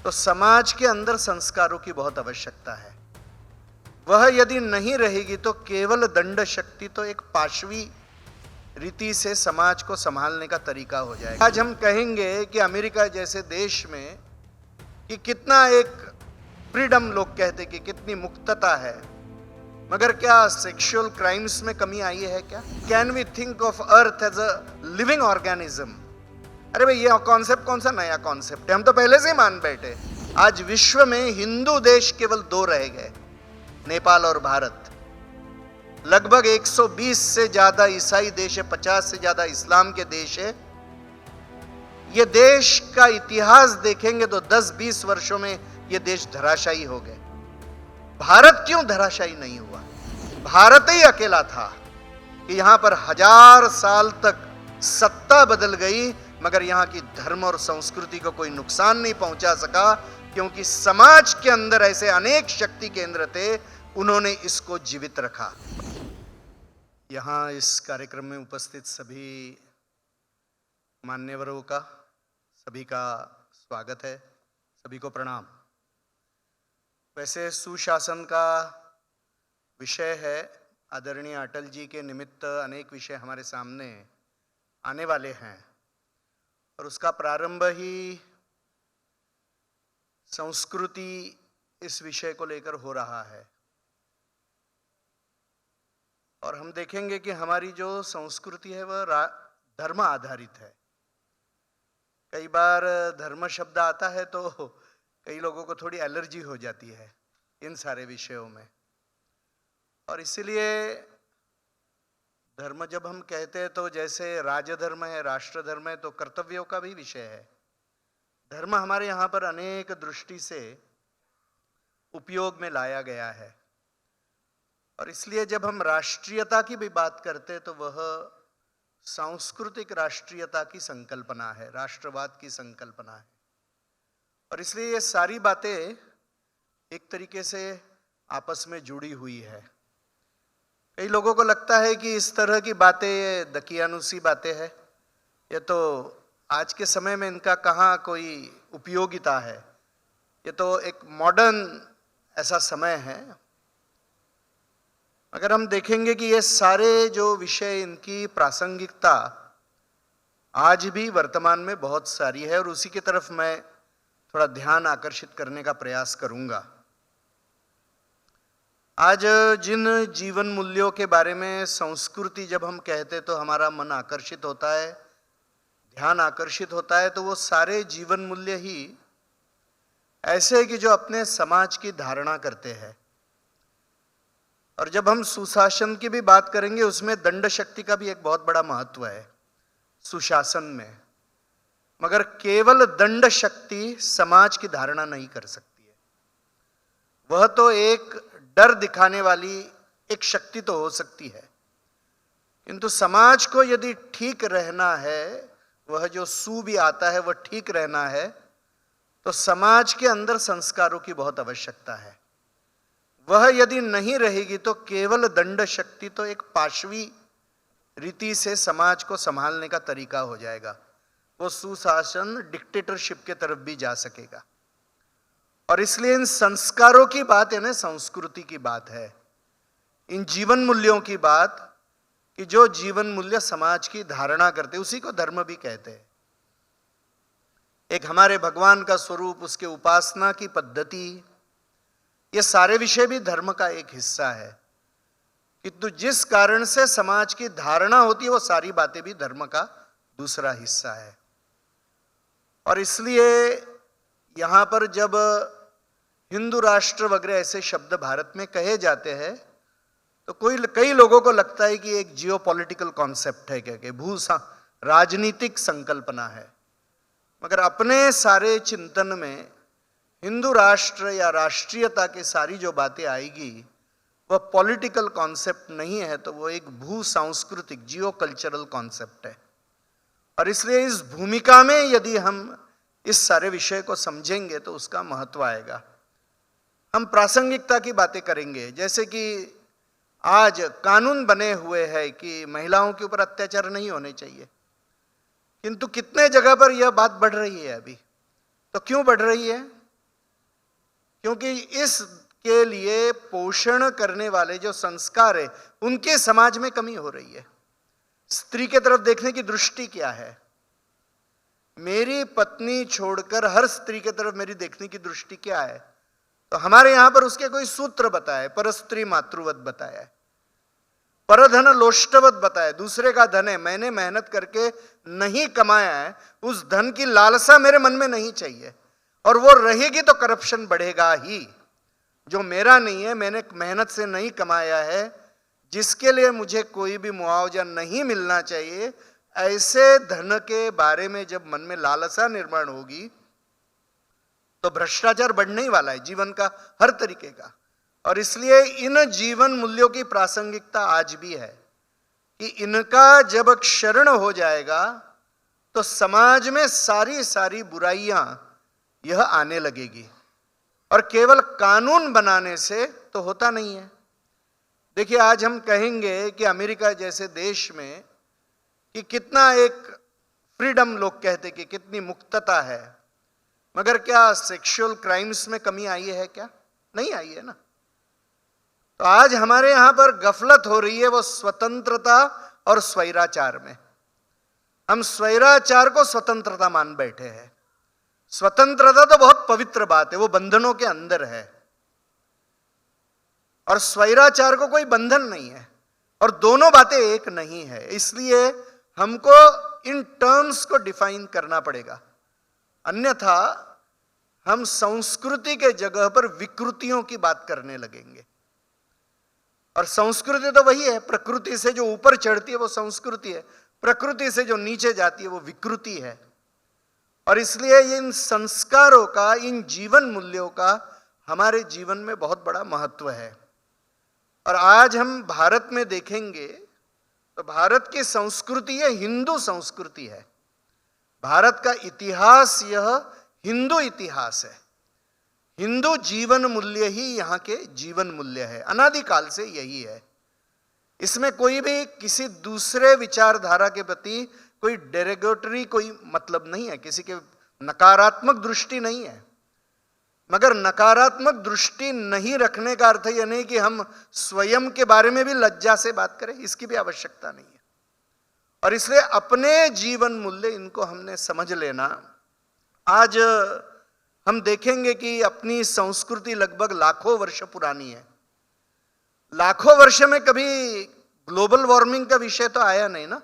तो समाज के अंदर संस्कारों की बहुत आवश्यकता है। वह यदि नहीं रहेगी तो केवल दंड शक्ति तो एक पाशवी रीति से समाज को संभालने का तरीका हो जाएगा। आज हम कहेंगे कि अमेरिका जैसे देश में कि कितना एक फ्रीडम, लोग कहते कि कितनी मुक्तता है, मगर क्या सेक्सुअल क्राइम्स में कमी आई है क्या? Can we think of earth as a living organism? अरे भाई, ये कॉन्सेप्ट कौन सा नया कॉन्सेप्ट है? हम तो पहले से ही मान बैठे। आज विश्व में हिंदू देश केवल 2 रह गए, नेपाल और भारत। लगभग 120 से ज्यादा ईसाई देश है, 50 से ज्यादा इस्लाम के देश है। ये देश का इतिहास देखेंगे तो 10-20 वर्षों में ये देश धराशायी हो गए। भारत क्यों धराशायी नहीं हुआ? भारत ही अकेला था कि यहां पर 1000 साल तक सत्ता बदल गई, मगर यहां की धर्म और संस्कृति को कोई नुकसान नहीं पहुंचा सका, क्योंकि समाज के अंदर ऐसे अनेक शक्ति केंद्र थे, उन्होंने इसको जीवित रखा। यहां इस कार्यक्रम में उपस्थित सभी मान्यवरों का, सभी का स्वागत है, सभी को प्रणाम। वैसे सुशासन का विषय है, आदरणीय अटल जी के निमित्त अनेक विषय हमारे सामने आने वाले हैं और उसका प्रारंभ ही संस्कृति इस विषय को लेकर हो रहा है। और हम देखेंगे कि हमारी जो संस्कृति है वह धर्म आधारित है। कई बार धर्म शब्द आता है तो कई लोगों को थोड़ी एलर्जी हो जाती है इन सारे विषयों में, और इसीलिए धर्म जब हम कहते हैं तो जैसे राजधर्म है, राष्ट्र धर्म है, तो कर्तव्यों का भी विषय है। धर्म हमारे यहाँ पर अनेक दृष्टि से उपयोग में लाया गया है, और इसलिए जब हम राष्ट्रीयता की भी बात करते हैं तो वह सांस्कृतिक राष्ट्रीयता की संकल्पना है, राष्ट्रवाद की संकल्पना है। और इसलिए ये सारी बातें एक तरीके से आपस में जुड़ी हुई है। कई लोगों को लगता है कि इस तरह की बातें ये दकियानुसी बातें हैं, ये तो आज के समय में इनका कहाँ कोई उपयोगिता है, ये तो एक मॉडर्न ऐसा समय है। अगर हम देखेंगे कि ये सारे जो विषय, इनकी प्रासंगिकता आज भी वर्तमान में बहुत सारी है, और उसी की तरफ मैं थोड़ा ध्यान आकर्षित करने का प्रयास करूंगा। आज जिन जीवन मूल्यों के बारे में संस्कृति जब हम कहते तो हमारा मन आकर्षित होता है, ध्यान आकर्षित होता है, तो वो सारे जीवन मूल्य ही ऐसे है कि जो अपने समाज की धारणा करते हैं। और जब हम सुशासन की भी बात करेंगे, उसमें दंड शक्ति का भी एक बहुत बड़ा महत्व है सुशासन में, मगर केवल दंड शक्ति समाज की धारणा नहीं कर सकती है। वह तो एक डर दिखाने वाली एक शक्ति तो हो सकती है, किंतु समाज को यदि ठीक रहना है, वह जो सू भी आता है वह ठीक रहना है, तो समाज के अंदर संस्कारों की बहुत आवश्यकता है। वह यदि नहीं रहेगी तो केवल दंड शक्ति तो एक पाशवी रीति से समाज को संभालने का तरीका हो जाएगा। वो सुशासन डिक्टेटरशिप के तरफ भी जा सकेगा। और इसलिए इन संस्कारों की बात है ना, संस्कृति की बात है, इन जीवन मूल्यों की बात, कि जो जीवन मूल्य समाज की धारणा करते, उसी को धर्म भी कहते हैं। एक हमारे भगवान का स्वरूप, उसके उपासना की पद्धति, ये सारे विषय भी धर्म का एक हिस्सा है। किंतु जिस कारण से समाज की धारणा होती है, वो सारी बातें भी धर्म का दूसरा हिस्सा है। और इसलिए यहां पर जब हिंदू राष्ट्र वगैरह ऐसे शब्द भारत में कहे जाते हैं, तो कई लोगों को लगता है कि एक जियोपॉलिटिकल कॉन्सेप्ट है, क्या भू राजनीतिक संकल्पना है। मगर अपने सारे चिंतन में हिंदू राष्ट्र या राष्ट्रीयता की सारी जो बातें आएगी, वह पॉलिटिकल कॉन्सेप्ट नहीं है, तो वो एक भू सांस्कृतिक जियो कल्चरल कॉन्सेप्ट है। और इसलिए इस भूमिका में यदि हम इस सारे विषय को समझेंगे तो उसका महत्व आएगा। हम प्रासंगिकता की बातें करेंगे, जैसे कि आज कानून बने हुए हैं कि महिलाओं के ऊपर अत्याचार नहीं होने चाहिए, किंतु कितने जगह पर यह बात बढ़ रही है अभी। तो क्यों बढ़ रही है? क्योंकि इसके लिए पोषण करने वाले जो संस्कार है उनके समाज में कमी हो रही है। स्त्री के तरफ देखने की दृष्टि क्या है? मेरी पत्नी छोड़कर हर स्त्री के तरफ मेरी देखने की दृष्टि क्या है? तो हमारे यहां पर उसके कोई सूत्र बताए, पर स्त्री मातृवत बताया है, परधन लोष्टवत बताया, दूसरे का धन है, मैंने मेहनत करके नहीं कमाया है, उस धन की लालसा मेरे मन में नहीं चाहिए, और वो रहेगी तो करप्शन बढ़ेगा ही। जो मेरा नहीं है, मैंने मेहनत से नहीं कमाया है, जिसके लिए मुझे कोई भी मुआवजा नहीं मिलना चाहिए, ऐसे धन के बारे में जब मन में लालसा निर्माण होगी तो भ्रष्टाचार बढ़ने ही वाला है जीवन का हर तरीके का। और इसलिए इन जीवन मूल्यों की प्रासंगिकता आज भी है कि इनका जब क्षरण हो जाएगा तो समाज में सारी सारी बुराइयां यह आने लगेगी, और केवल कानून बनाने से तो होता नहीं है। देखिए, आज हम कहेंगे कि अमेरिका जैसे देश में कि कितना एक फ्रीडम, लोग कहते कि कितनी मुक्तता है, मगर क्या सेक्सुअल क्राइम्स में कमी आई है? क्या नहीं आई है ना। तो आज हमारे यहां पर गफलत हो रही है वो स्वतंत्रता और स्वैराचार में। हम स्वैराचार को स्वतंत्रता मान बैठे हैं। स्वतंत्रता तो बहुत पवित्र बात है, वो बंधनों के अंदर है, और स्वैराचार को कोई बंधन नहीं है, और दोनों बातें एक नहीं है। इसलिए हमको इन टर्म्स को डिफाइन करना पड़ेगा, अन्यथा हम संस्कृति के जगह पर विकृतियों की बात करने लगेंगे। और संस्कृति तो वही है, प्रकृति से जो ऊपर चढ़ती है वो संस्कृति है, प्रकृति से जो नीचे जाती है वो विकृति है। और इसलिए इन संस्कारों का, इन जीवन मूल्यों का हमारे जीवन में बहुत बड़ा महत्व है। और आज हम भारत में देखेंगे तो भारत की संस्कृति यह हिंदू संस्कृति है। भारत का इतिहास यह हिंदू इतिहास है। हिंदू जीवन मूल्य ही यहाँ के जीवन मूल्य है, अनादिकाल से यही है। इसमें कोई भी किसी दूसरे विचारधारा के प्रति कोई डेरोगेटरी कोई मतलब नहीं है, किसी के नकारात्मक दृष्टि नहीं है। मगर नकारात्मक दृष्टि नहीं रखने का अर्थ यह नहीं कि हम स्वयं के बारे में भी लज्जा से बात करें, इसकी भी आवश्यकता नहीं है। और इसलिए अपने जीवन मूल्य इनको हमने समझ लेना। आज हम देखेंगे कि अपनी संस्कृति लगभग लाखों वर्ष पुरानी है। लाखों वर्ष में कभी ग्लोबल वार्मिंग का विषय तो आया नहीं ना,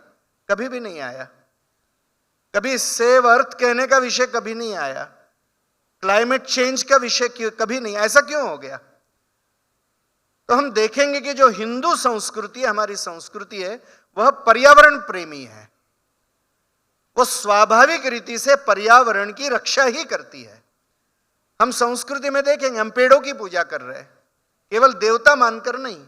कभी भी नहीं आया। कभी सेव अर्थ कहने का विषय कभी नहीं आया, क्लाइमेट चेंज का विषय कभी नहीं। ऐसा क्यों हो गया? तो हम देखेंगे कि जो हिंदू संस्कृति हमारी संस्कृति है वह पर्यावरण प्रेमी है। वो स्वाभाविक रीति से पर्यावरण की रक्षा ही करती है। हम संस्कृति में देखेंगे, हम पेड़ों की पूजा कर रहे हैं, केवल देवता मानकर नहीं।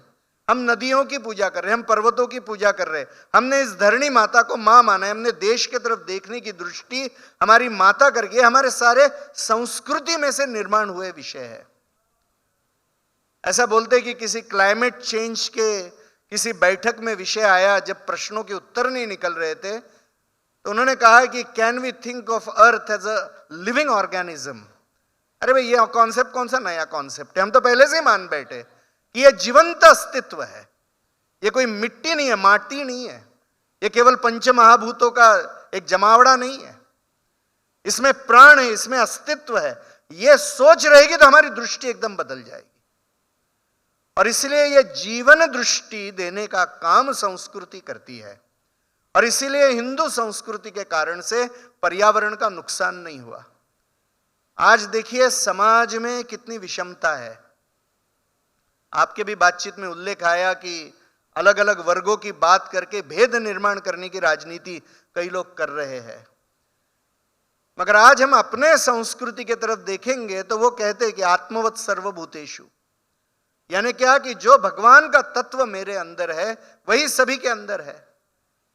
हम नदियों की पूजा कर रहे हैं, हम पर्वतों की पूजा कर रहे हैं। हमने इस धरणी माता को मां माना है। हमने देश की तरफ देखने की दृष्टि हमारी माता करके हमारे सारे संस्कृति में से निर्माण हुए विषय है। ऐसा बोलते कि किसी क्लाइमेट चेंज के किसी बैठक में विषय आया, जब प्रश्नों के उत्तर नहीं निकल रहे थे, तो उन्होंने कहा कि can we think of earth as a living organism. अरे भाई, ये कॉन्सेप्ट कौन सा नया कॉन्सेप्ट है? हम तो पहले से ही मान बैठे कि यह जीवंत अस्तित्व है। ये कोई मिट्टी नहीं है, माटी नहीं है, ये केवल पंच महाभूतों का एक जमावड़ा नहीं है। इसमें प्राण है, इसमें अस्तित्व है। यह सोच रहेगी तो हमारी दृष्टि एकदम बदल जाएगी। और इसलिए यह जीवन दृष्टि देने का काम संस्कृति करती है। और इसीलिए हिंदू संस्कृति के कारण से पर्यावरण का नुकसान नहीं हुआ। आज देखिए समाज में कितनी विषमता है। आपके भी बातचीत में उल्लेख आया कि अलग अलग वर्गों की बात करके भेद निर्माण करने की राजनीति कई लोग कर रहे हैं। मगर आज हम अपने संस्कृति की तरफ देखेंगे तो वो कहते हैं कि आत्मवत् सर्वभूतेषु, यानी क्या कि जो भगवान का तत्व मेरे अंदर है वही सभी के अंदर है।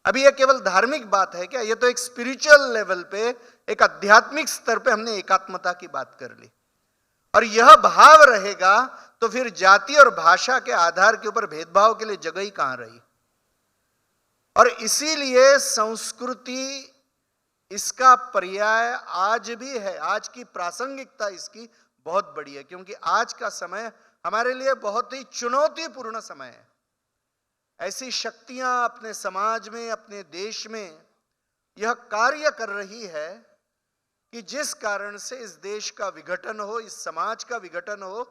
अभी यह केवल धार्मिक बात है क्या? यह तो एक स्पिरिचुअल लेवल पे, एक आध्यात्मिक स्तर पे हमने एकात्मता की बात कर ली। और यह भाव रहेगा तो फिर जाति और भाषा के आधार के ऊपर भेदभाव के लिए जगह ही कहां रही। और इसीलिए संस्कृति इसका पर्याय आज भी है। आज की प्रासंगिकता इसकी बहुत बड़ी है, क्योंकि आज का समय हमारे लिए बहुत ही चुनौतीपूर्ण समय है। ऐसी शक्तियां अपने समाज में, अपने देश में यह कार्य कर रही है कि जिस कारण से इस देश का विघटन हो, इस समाज का विघटन हो।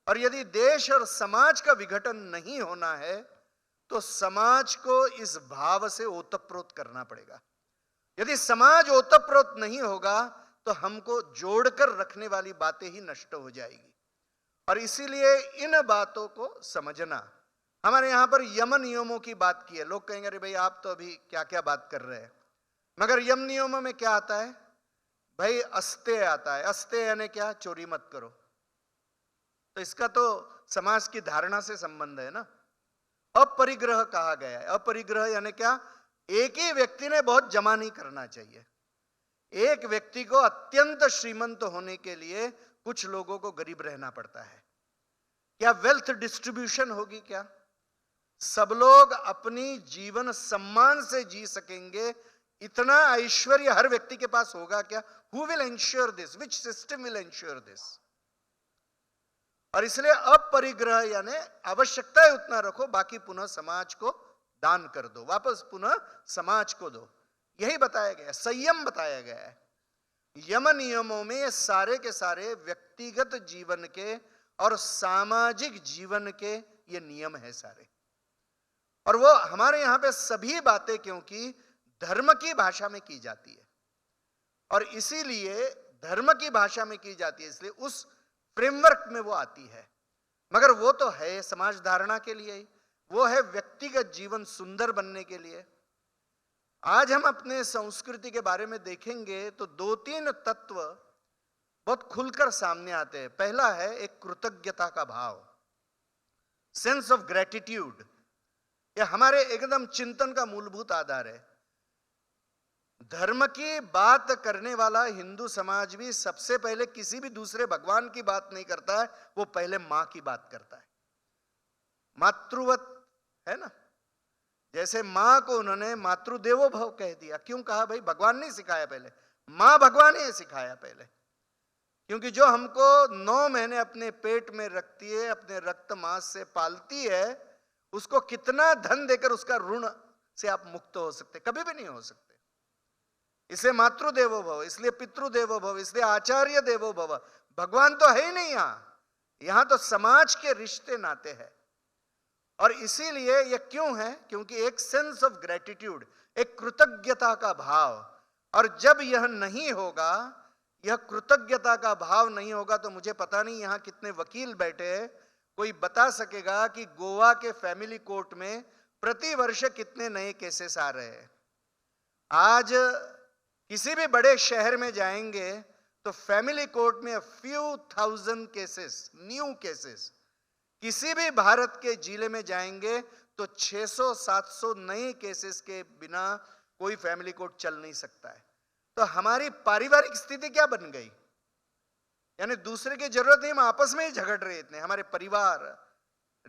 और यदि देश और समाज का विघटन नहीं होना है तो समाज को इस भाव से ओतप्रोत करना पड़ेगा। यदि समाज ओतप्रोत नहीं होगा तो हमको जोड़कर रखने वाली बातें ही नष्ट हो जाएगी। और इसीलिए इन बातों को समझना, हमारे यहां पर यम नियमों की बात की है। लोग कहेंगे अरे भाई आप तो अभी क्या क्या बात कर रहे हैं, मगर यम नियमों में क्या आता है भाई? अस्तेय आता है। अस्तेय यानी क्या? चोरी मत करो। तो इसका तो समाज की धारणा से संबंध है ना। अपरिग्रह कहा गया है। अपरिग्रह यानी क्या? एक ही व्यक्ति ने बहुत जमा नहीं करना चाहिए। एक व्यक्ति को अत्यंत श्रीमंत होने के लिए कुछ लोगों को गरीब रहना पड़ता है। क्या वेल्थ डिस्ट्रीब्यूशन होगी? क्या सब लोग अपनी जीवन सम्मान से जी सकेंगे? इतना ऐश्वर्य हर व्यक्ति के पास होगा क्या? Who will ensure this? Which system will ensure this? और इसलिए अपरिग्रह यानी आवश्यकता है उतना रखो, बाकी पुनः समाज को दान कर दो, वापस पुनः समाज को दो। यही बताया गया, संयम बताया गया है। यम नियमों में ये सारे के सारे व्यक्तिगत जीवन के और सामाजिक जीवन के ये नियम है सारे। और वो हमारे यहां पे सभी बातें क्योंकि धर्म की भाषा में की जाती है, और इसीलिए धर्म की भाषा में की जाती है, इसलिए उस फ्रेमवर्क में वो आती है। मगर वो तो है समाज धारणा के लिए ही, वो है व्यक्तिगत जीवन सुंदर बनने के लिए। आज हम अपने संस्कृति के बारे में देखेंगे तो दो तीन तत्व बहुत खुलकर सामने आते हैं। पहला है एक कृतज्ञता का भाव, सेंस ऑफ ग्रेटिट्यूड। यह हमारे एकदम चिंतन का मूलभूत आधार है। धर्म की बात करने वाला हिंदू समाज भी सबसे पहले किसी भी दूसरे भगवान की बात नहीं करता है, वो पहले मां की बात करता है। मातृवत है ना, जैसे मां को उन्होंने मातृदेवो भव कह दिया। क्यों कहा भाई? भगवान नहीं सिखाया पहले, मां भगवान ही सिखाया पहले। क्योंकि जो हमको 9 महीने अपने पेट में रखती है, अपने रक्त मांस से पालती है, उसको कितना धन देकर उसका ऋण से आप मुक्त हो सकते? कभी भी नहीं हो सकते। इसलिए मातृदेवो भव, इसलिए पितृदेवो भव, इसलिए आचार्य देवो भव। भगवान तो है ही नहीं यहां तो समाज के रिश्ते नाते हैं। और इसीलिए यह क्यों है? क्योंकि एक सेंस ऑफ ग्रेटिट्यूड, एक कृतज्ञता का भाव। और जब यह नहीं होगा, यह कृतज्ञता का भाव नहीं होगा, तो मुझे पता नहीं यहां कितने वकील बैठे हैं, कोई बता सकेगा कि गोवा के फैमिली कोर्ट में प्रति वर्ष कितने नए केसेस आ रहे हैं। आज किसी भी बड़े शहर में जाएंगे तो फैमिली कोर्ट में few thousand cases, new cases. किसी भी भारत के जिले में जाएंगे तो 600-700 नए केसेस के बिना कोई फैमिली कोर्ट चल नहीं सकता है। तो हमारी पारिवारिक स्थिति क्या बन गई? यानी दूसरे की जरूरत नहीं, हम आपस में ही झगड़ रहे इतने। हमारे परिवार,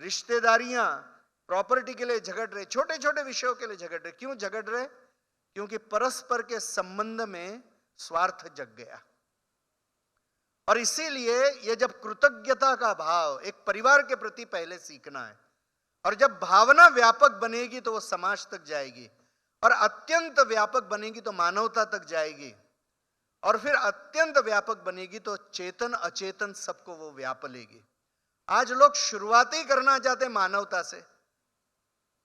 रिश्तेदारियां, प्रॉपर्टी के लिए झगड़ रहे, छोटे छोटे विषयों के लिए झगड़ रहे। क्यों झगड़ रहे? क्योंकि परस्पर के संबंध में स्वार्थ जग गया। और इसीलिए ये जब कृतज्ञता का भाव एक परिवार के प्रति पहले सीखना है, और जब भावना व्यापक बनेगी तो वो समाज तक जाएगी, और अत्यंत व्यापक बनेगी तो मानवता तक जाएगी, और फिर अत्यंत व्यापक बनेगी तो चेतन अचेतन सबको वो व्याप लेगी। आज लोग शुरुआत ही करना चाहते मानवता से।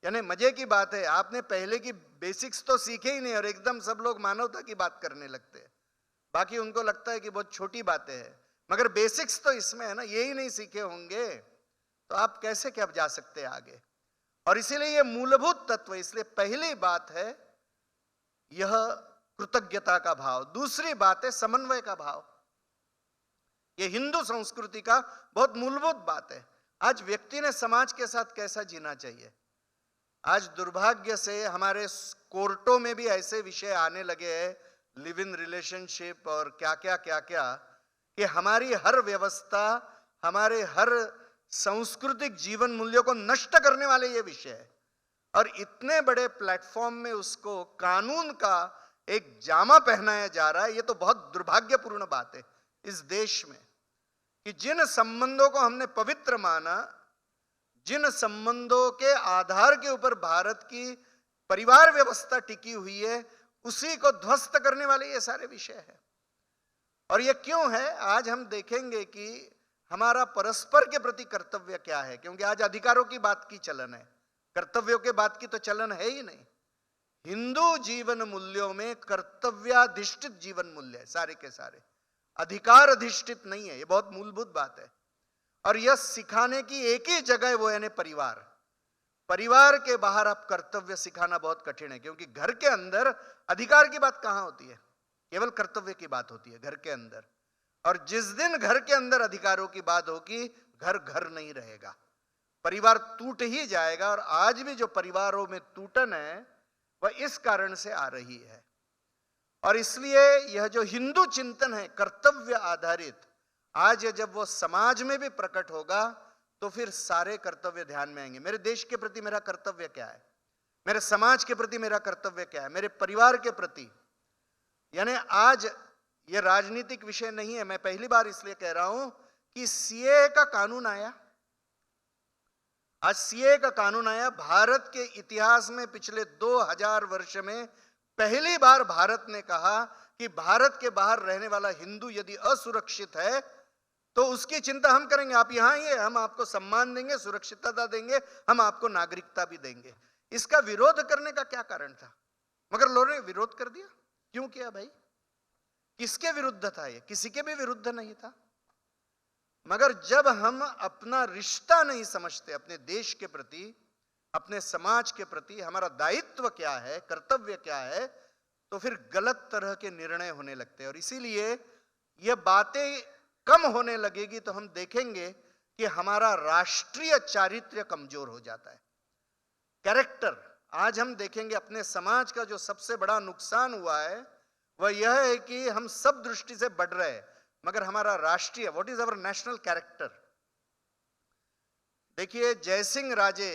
यानी मजे की बात है, आपने पहले की बेसिक्स तो सीखे ही नहीं और एकदम सब लोग मानवता की बात करने लगते हैं। बाकी उनको लगता है कि बहुत छोटी बातें हैं, मगर बेसिक्स तो इसमें है ना, यही नहीं सीखे होंगे तो आप कैसे क्या जा सकते हैं आगे। और इसीलिए ये मूलभूत तत्व, इसलिए पहली बात है यह कृतज्ञता का भाव। दूसरी बात है समन्वय का भाव। ये हिंदू संस्कृति का बहुत मूलभूत बात है। आज व्यक्ति ने समाज के साथ कैसा जीना चाहिए। आज दुर्भाग्य से हमारे कोर्टों में भी ऐसे विषय आने लगे हैं, लिव इन रिलेशनशिप और क्या क्या क्या क्या, कि हमारी हर व्यवस्था, हमारे हर सांस्कृतिक जीवन मूल्यों को नष्ट करने वाले ये विषय है। और इतने बड़े प्लेटफॉर्म में उसको कानून का एक जामा पहनाया जा रहा है। ये तो बहुत दुर्भाग्यपूर्ण बात है इस देश में। कि जिन संबंधों को हमने पवित्र माना, जिन संबंधों के आधार के ऊपर भारत की परिवार व्यवस्था टिकी हुई है, उसी को ध्वस्त करने वाले ये सारे विषय हैं। और ये क्यों है, आज हम देखेंगे कि हमारा परस्पर के प्रति कर्तव्य क्या है, क्योंकि आज अधिकारों की बात की चलन है, कर्तव्यों के बात की तो चलन है ही नहीं। हिंदू जीवन मूल्यों में कर्तव्याधिष्ठित जीवन मूल्य है सारे के सारे, अधिकार अधिष्ठित नहीं है। ये बहुत मूलभूत बात है और यह सिखाने की एक ही जगह है, वो यानी परिवार। परिवार के बाहर आप कर्तव्य सिखाना बहुत कठिन है, क्योंकि घर के अंदर अधिकार की बात कहां होती है, केवल कर्तव्य की बात होती है घर के अंदर। और जिस दिन घर के अंदर अधिकारों की बात होगी, घर घर नहीं रहेगा, परिवार टूट ही जाएगा। और आज भी जो परिवारों में टूटन है वह इस कारण से आ रही है। और इसलिए यह जो हिंदू चिंतन है कर्तव्य आधारित, आज जब वो समाज में भी प्रकट होगा तो फिर सारे कर्तव्य ध्यान में आएंगे। मेरे देश के प्रति मेरा कर्तव्य क्या है, मेरे समाज के प्रति मेरा कर्तव्य क्या है, मेरे परिवार के प्रति। यानी आज ये राजनीतिक विषय नहीं है, मैं पहली बार इसलिए कह रहा हूं कि सीए का कानून आया। आज सीए का कानून आया, भारत के इतिहास में पिछले 2000 वर्ष में पहली बार भारत ने कहा कि भारत के बाहर रहने वाला हिंदू यदि असुरक्षित है तो उसकी चिंता हम करेंगे, आप यहां आइए, हम आपको सम्मान देंगे, सुरक्षितता देंगे, हम आपको नागरिकता भी देंगे। इसका विरोध करने का क्या कारण था, मगर लोगों ने विरोध कर दिया। क्यों किया भाई, किसके विरुद्ध था ये, किसी के भी विरुद्ध नहीं था। मगर जब हम अपना रिश्ता नहीं समझते अपने देश के प्रति, अपने समाज के प्रति, हमारा दायित्व क्या है, कर्तव्य क्या है, तो फिर गलत तरह के निर्णय होने लगते हैं। और इसीलिए ये बातें कम होने लगेगी तो हम देखेंगे कि हमारा राष्ट्रीय चारित्र्य कमजोर हो जाता है, कैरेक्टर। आज हम देखेंगे अपने समाज का जो सबसे बड़ा नुकसान हुआ है वह यह है कि हम सब दृष्टि से बढ़ रहे हैं, मगर हमारा राष्ट्रीय, what is our national character. देखिए जयसिंह राजे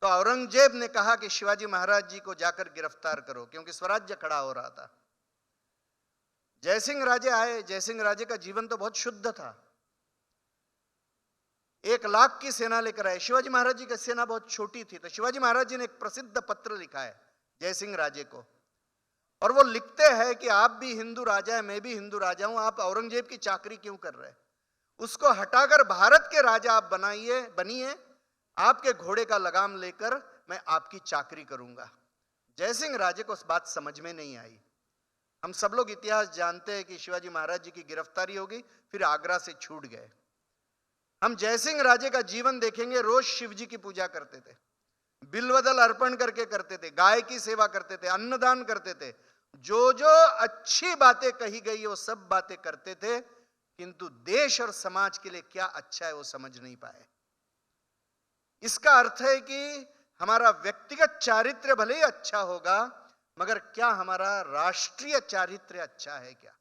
तो औरंगजेब ने कहा कि शिवाजी महाराज जी को जाकर गिरफ्तार करो, क्योंकि स्वराज्य खड़ा हो रहा था। जयसिंह राजे आए, जयसिंह राजे का जीवन तो बहुत शुद्ध था, 1 लाख की सेना लेकर आए। शिवाजी महाराज जी की सेना बहुत छोटी थी, तो शिवाजी महाराज जी ने एक प्रसिद्ध पत्र लिखा है जयसिंह राजे को, और वो लिखते हैं कि आप भी हिंदू राजा है, मैं भी हिंदू राजा हूं, आप औरंगजेब की चाकरी क्यों कर रहे हैं, उसको हटाकर भारत के राजा आप बनिए, आपके घोड़े का लगाम लेकर मैं आपकी चाकरी करूंगा। जयसिंह राजे को उस बात समझ में नहीं आई। हम सब लोग इतिहास जानते हैं कि शिवाजी महाराज जी की गिरफ्तारी होगी, फिर आगरा से छूट गए। हम जयसिंह राजे का जीवन देखेंगे, रोज शिव जी की पूजा करते थे, बिल्वदल अर्पण करके करते थे, गाय की सेवा करते थे, अन्नदान करते थे, जो जो अच्छी बातें कही गई वो सब बातें करते थे, किंतु देश और समाज के लिए क्या अच्छा है वो समझ नहीं पाए। इसका अर्थ है कि हमारा व्यक्तिगत चारित्र्य भले ही अच्छा होगा, मगर क्या हमारा राष्ट्रीय चारित्र्य अच्छा है क्या।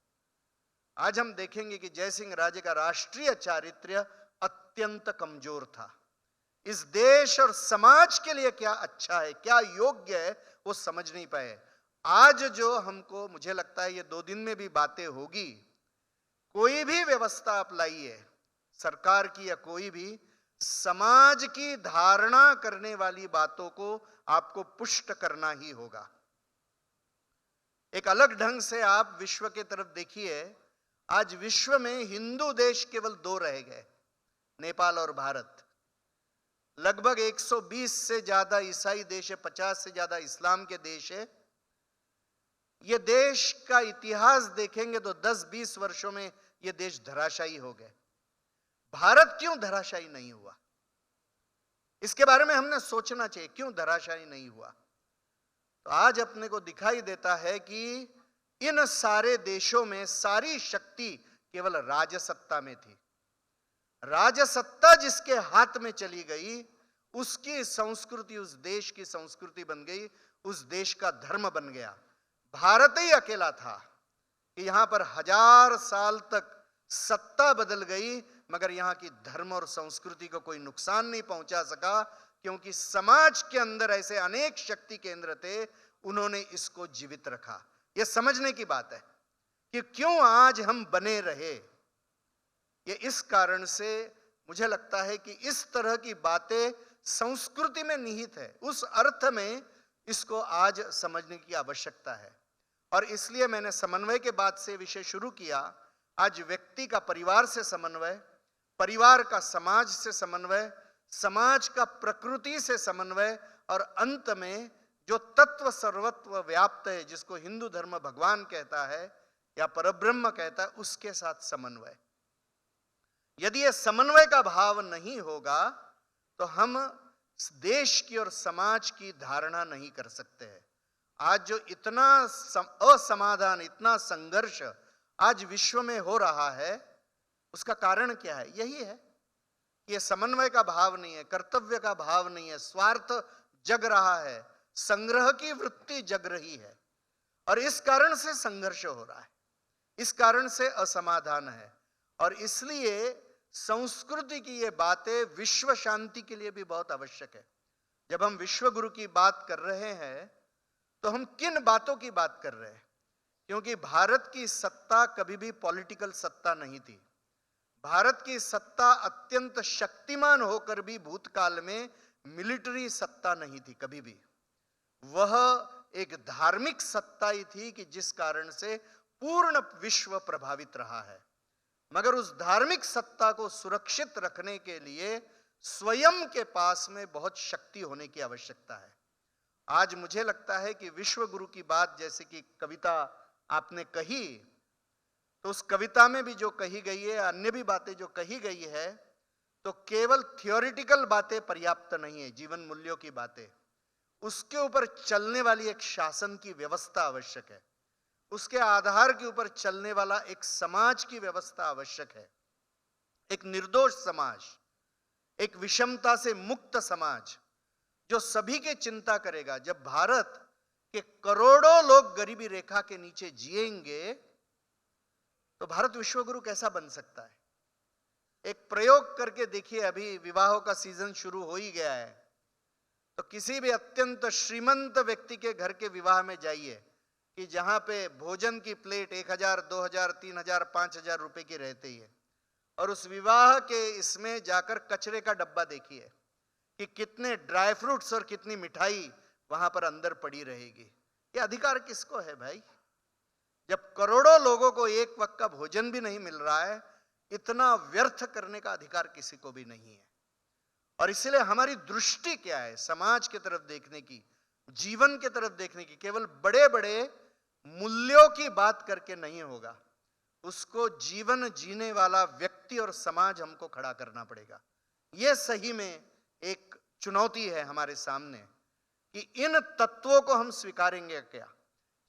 आज हम देखेंगे कि जयसिंह राजे का राष्ट्रीय चारित्र्य अत्यंत कमजोर था। इस देश और समाज के लिए क्या अच्छा है, क्या योग्य है, वो समझ नहीं पाए। आज जो हमको, मुझे लगता है ये 2 दिन में भी बातें होगी, कोई भी व्यवस्था आप लाइए सरकार की या कोई भी, समाज की धारणा करने वाली बातों को आपको पुष्ट करना ही होगा। एक अलग ढंग से आप विश्व के तरफ देखिए, आज विश्व में हिंदू देश केवल 2 रह गए, नेपाल और भारत। लगभग 120 से ज्यादा ईसाई देश है, 50 से ज्यादा इस्लाम के देश है। ये देश का इतिहास देखेंगे तो 10-20 वर्षों में ये देश धराशायी हो गए। भारत क्यों धराशायी नहीं हुआ, इसके बारे में हमने सोचना चाहिए, क्यों धराशायी नहीं हुआ। तो आज अपने को दिखाई देता है कि इन सारे देशों में सारी शक्ति केवल राजसत्ता में थी। राजसत्ता जिसके हाथ में चली गई, उसकी संस्कृति उस देश की संस्कृति बन गई, उस देश का धर्म बन गया। भारत ही अकेला था कि यहां पर 1000 साल तक सत्ता बदल गई, मगर यहां की धर्म और संस्कृति को कोई नुकसान नहीं पहुंचा सका, क्योंकि समाज के अंदर ऐसे अनेक शक्ति केंद्र थे, उन्होंने इसको जीवित रखा। यह समझने की बात है कि क्यों आज हम बने रहे। ये इस कारण से मुझे लगता है कि इस तरह की बातें संस्कृति में निहित है, उस अर्थ में इसको आज समझने की आवश्यकता है। और इसलिए मैंने समन्वय के बाद से विषय शुरू किया। आज व्यक्ति का परिवार से समन्वय, परिवार का समाज से समन्वय, समाज का प्रकृति से समन्वय, और अंत में जो तत्व सर्वत्व व्याप्त है, जिसको हिंदू धर्म भगवान कहता है या परब्रह्म कहता है, उसके साथ समन्वय। यदि ये समन्वय का भाव नहीं होगा तो हम देश की और समाज की धारणा नहीं कर सकते हैं। आज जो इतना असमाधान, इतना संघर्ष आज विश्व में हो रहा है, उसका कारण क्या है? यही है कि ये समन्वय का भाव नहीं है, कर्तव्य का भाव नहीं है, स्वार्थ जग रहा है, संग्रह की वृत्ति जग रही है, और इस कारण से संघर्ष हो रहा है, इस कारण से असमाधान है। और इसलिए संस्कृति की ये बातें विश्व शांति के लिए भी बहुत आवश्यक है। जब हम विश्व गुरु की बात कर रहे हैं तो हम किन बातों की बात कर रहे हैं? क्योंकि भारत की सत्ता कभी भी पॉलिटिकल सत्ता नहीं थी। भारत की सत्ता अत्यंत शक्तिमान होकर भी भूतकाल में मिलिट्री सत्ता नहीं थी कभी भी। वह एक धार्मिक सत्ता ही थी कि जिस कारण से पूर्ण विश्व प्रभावित रहा है। मगर उस धार्मिक सत्ता को सुरक्षित रखने के लिए स्वयं के पास में बहुत शक्ति होने की आवश्यकता है। आज मुझे लगता है कि विश्व गुरु की बात, जैसे कि कविता आपने कही, तो उस कविता में भी जो कही गई है, अन्य भी बातें जो कही गई है, तो केवल थियोरिटिकल बातें पर्याप्त नहीं है। जीवन मूल्यों की बातें, उसके ऊपर चलने वाली एक शासन की व्यवस्था आवश्यक है, उसके आधार के ऊपर चलने वाला एक समाज की व्यवस्था आवश्यक है। एक निर्दोष समाज, एक विषमता से मुक्त समाज, जो सभी के चिंता करेगा। जब भारत के करोड़ों लोग गरीबी रेखा के नीचे जिएंगे तो भारत विश्वगुरु कैसा बन सकता है? एक प्रयोग करके देखिए, अभी विवाहों का सीजन शुरू हो ही गया है, तो किसी भी अत्यंत श्रीमंत व्यक्ति के घर के विवाह में जाइए कि जहां पे भोजन की प्लेट 1000, 2000, 3000, 5000 रुपए की रहती है, और उस विवाह के इसमें जाकर कचरे का डब्बा देखिए कि कितने ड्राई फ्रूट्स और कितनी मिठाई वहां पर अंदर पड़ी रहेगी। ये अधिकार किसको है भाई? जब करोड़ों लोगों को एक वक्त का भोजन भी नहीं मिल रहा है, इतना व्यर्थ करने का अधिकार किसी को भी नहीं है। और इसलिए हमारी दृष्टि क्या है? समाज की तरफ देखने की, जीवन की तरफ देखने की। केवल बड़े बड़े मूल्यों की बात करके नहीं होगा, उसको जीवन जीने वाला व्यक्ति और समाज हमको खड़ा करना पड़ेगा। यह सही में एक चुनौती है हमारे सामने कि इन तत्वों को हम स्वीकारेंगे क्या?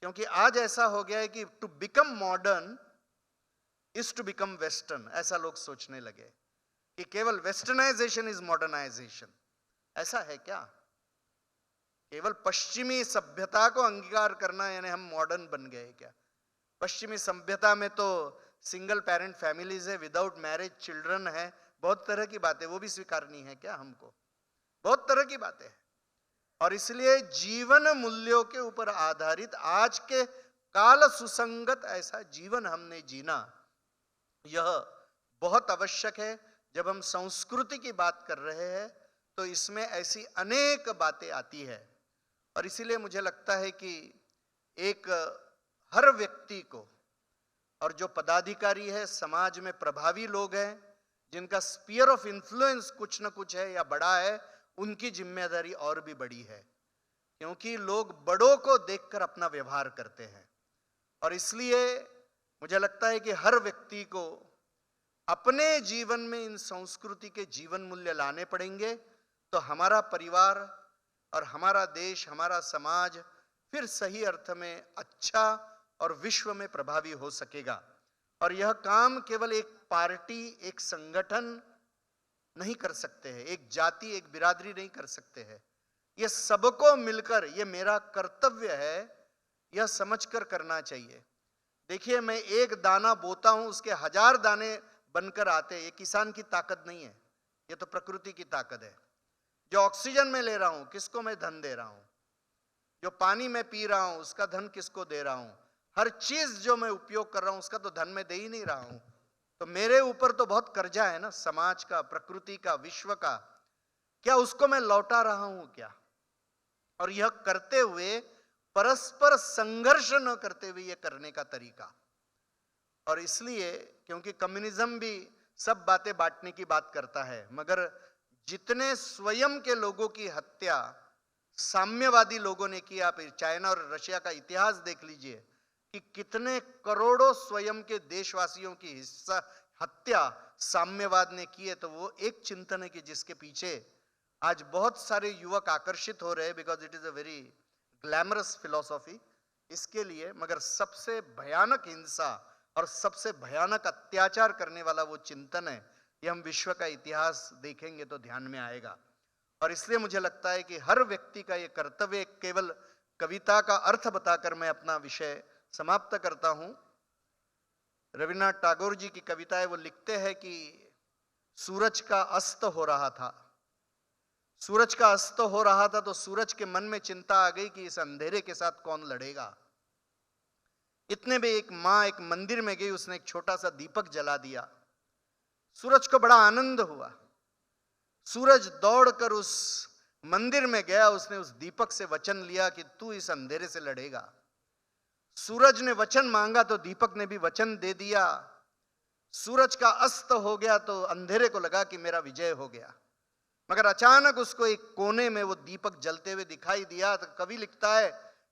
क्योंकि आज ऐसा हो गया है कि to become modern is to become western, ऐसा लोग सोचने लगे कि केवल वेस्टर्नाइजेशन इज मॉडर्नाइजेशन। ऐसा है क्या? केवल पश्चिमी सभ्यता को अंगीकार करना यानी हम मॉडर्न बन गए क्या? पश्चिमी सभ्यता में तो सिंगल पेरेंट फैमिलीज है, विदाउट मैरिज चिल्ड्रन है, बहुत तरह की बातें, वो भी स्वीकारनी है क्या हमको? बहुत तरह की बातें हैं। और इसलिए जीवन मूल्यों के ऊपर आधारित आज के काल सुसंगत ऐसा जीवन हमने जीना, यह बहुत आवश्यक है। जब हम संस्कृति की बात कर रहे हैं तो इसमें ऐसी अनेक बातें आती है। और इसीलिए मुझे लगता है कि एक हर व्यक्ति को, और जो पदाधिकारी है, समाज में प्रभावी लोग हैं, जिनका स्पीयर ऑफ इन्फ्लुएंस कुछ न कुछ है या बड़ा है, उनकी जिम्मेदारी और भी बड़ी है, क्योंकि लोग बड़ों को देखकर अपना व्यवहार करते हैं। और इसलिए मुझे लगता है कि हर व्यक्ति को अपने जीवन में इन संस्कृति के जीवन मूल्य लाने पड़ेंगे, तो हमारा परिवार और हमारा देश, हमारा समाज फिर सही अर्थ में अच्छा और विश्व में प्रभावी हो सकेगा। और यह काम केवल एक पार्टी, एक संगठन नहीं कर सकते हैं, एक जाति, एक बिरादरी नहीं कर सकते हैं। यह सबको मिलकर, यह मेरा कर्तव्य है, यह समझकर करना चाहिए। देखिए, मैं एक दाना बोता हूं, उसके 1000 दाने बनकर आते हैं। ये किसान की ताकत नहीं है, ये तो प्रकृति की ताकत है। जो ऑक्सीजन में ले रहा हूं, किसको मैं धन दे रहा हूं? जो पानी में पी रहा हूं, उसका धन किसको दे रहा हूं? हर चीज जो मैं उपयोग कर रहा हूं, उसका तो धन मैं दे ही नहीं रहा हूं, तो मेरे ऊपर तो बहुत कर्जा है ना, समाज का, प्रकृति का, विश्व का। क्या उसको मैं लौटा रहा हूं क्या? और यह करते हुए परस्पर संघर्ष न करते हुए यह करने का तरीका। और इसलिए क्योंकि कम्युनिज्म भी सब बातें बांटने की बात करता है, मगर जितने स्वयं के लोगों की हत्या साम्यवादी लोगों ने की, आप चाइना और रशिया का इतिहास देख लीजिए कि कितने करोड़ों स्वयं के देशवासियों की हिस्सा हत्या साम्यवाद ने की है। तो वो एक चिंतन है कि जिसके पीछे आज बहुत सारे युवक आकर्षित हो रहे हैं, because it is a very glamorous philosophy इसके लिए। मगर सबसे भयानक हिंसा और सबसे भयानक अत्याचार करने वाला वो चिंतन है, ये हम विश्व का इतिहास देखेंगे तो ध्यान में आएगा। और इसलिए मुझे लगता है कि हर व्यक्ति का ये कर्तव्य, केवल कविता का अर्थ बताकर मैं अपना विषय समाप्त करता हूं। रविन्द्रनाथ टैगोर जी की कविता है, वो लिखते हैं कि सूरज का अस्त हो रहा था। सूरज का अस्त हो रहा था तो सूरज के मन में चिंता आ गई कि इस अंधेरे के साथ कौन लड़ेगा। इतने में एक माँ एक मंदिर में गई, उसने एक छोटा सा दीपक जला दिया। सूरज को बड़ा आनंद हुआ। सूरज दौड़कर उस मंदिर में गया, उसने उस दीपक से वचन लिया कि तू इस अंधेरे से लड़ेगा। सूरज ने वचन मांगा तो दीपक ने भी वचन दे दिया। सूरज का अस्त हो गया तो अंधेरे को लगा कि मेरा विजय हो गया। मगर अचानक उसको एक कोने में वो दीपक जलते हुए दिखाई दिया। तो कवि लिखता है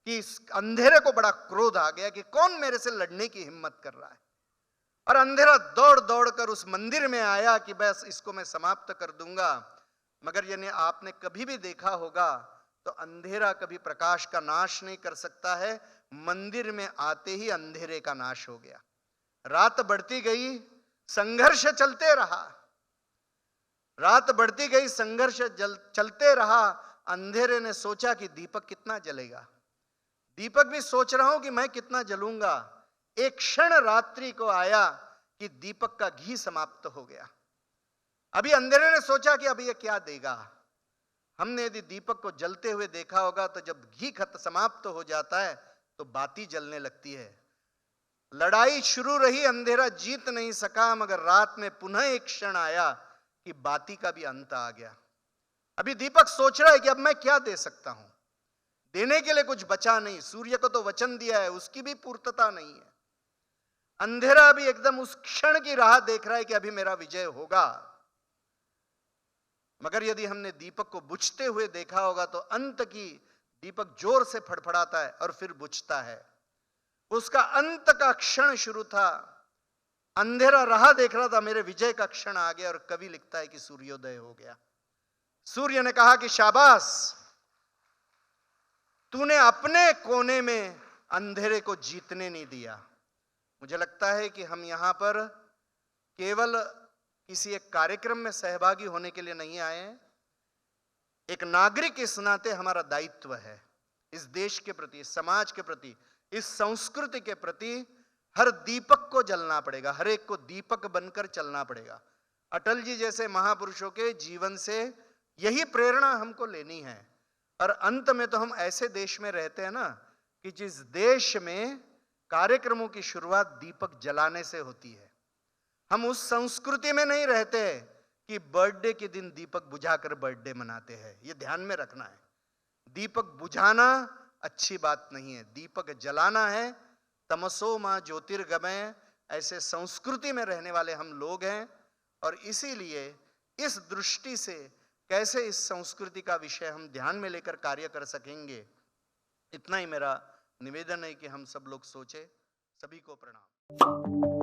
कि इस अंधेरे को बड़ा क्रोध आ गया कि कौन मेरे से लड़ने की हिम्मत कर रहा है। और अंधेरा दौड़ दौड़ कर उस मंदिर में आया कि बस इसको मैं समाप्त कर दूंगा। मगर यानी आपने कभी भी देखा होगा तो अंधेरा कभी प्रकाश का नाश नहीं कर सकता है। मंदिर में आते ही अंधेरे का नाश हो गया। रात बढ़ती गई, संघर्ष चलते रहा। रात बढ़ती गई, संघर्ष चलते रहा। अंधेरे ने सोचा कि दीपक कितना जलेगा। दीपक भी सोच रहा हूं कि मैं कितना जलूंगा। एक क्षण रात्रि को आया कि दीपक का घी समाप्त हो गया। अभी अंधेरे ने सोचा कि अब ये क्या देगा। हमने यदि दीपक को जलते हुए देखा होगा तो जब घी खत्म समाप्त हो जाता है तो बाती जलने लगती है। लड़ाई शुरू रही, अंधेरा जीत नहीं सका, मगर रात में पुनः एक क्षण आया कि बाती का भी अंत आ गया। अभी दीपक सोच रहा है कि अब मैं क्या दे सकता हूं। देने के लिए कुछ बचा नहीं। सूर्य को तो वचन दिया है, उसकी भी पूर्तता नहीं है। अंधेरा अभी एकदम उस क्षण की राह देख रहा है कि अभी मेरा विजय होगा। मगर यदि हमने दीपक को बुझते हुए देखा होगा तो अंत की दीपक जोर से फड़फड़ाता है और फिर बुझता है। उसका अंत का क्षण शुरू था। अंधेरा राह देख रहा था, मेरे विजय का क्षण आ गया। और कवि लिखता है कि सूर्योदय हो गया। सूर्य ने कहा कि शाबाश, तूने अपने कोने में अंधेरे को जीतने नहीं दिया। मुझे लगता है कि हम यहां पर केवल किसी एक कार्यक्रम में सहभागी होने के लिए नहीं आए हैं। एक नागरिक इस नाते हमारा दायित्व है इस देश के प्रति, इस समाज के प्रति, इस संस्कृति के प्रति। हर दीपक को जलना पड़ेगा, हर एक को दीपक बनकर चलना पड़ेगा। अटल जी जैसे महापुरुषों के जीवन से यही प्रेरणा हमको लेनी है। और अंत में तो हम ऐसे देश में रहते हैं ना कि जिस देश में कार्यक्रमों की शुरुआत दीपक जलाने से होती है। हम उस संस्कृति में नहीं रहते कि बर्थडे के दिन दीपक बुझाकर बर्थडे मनाते हैं। ये ध्यान में रखना है। दीपक बुझाना अच्छी बात नहीं है, दीपक जलाना है। तमसो मां ज्योतिर्गमय, ऐसे संस्कृति में रहने वाले हम लोग हैं। और इसीलिए इस दृष्टि से कैसे इस संस्कृति का विषय हम ध्यान में लेकर कार्य कर सकेंगे, इतना ही मेरा निवेदन है कि हम सब लोग सोचें। सभी को प्रणाम।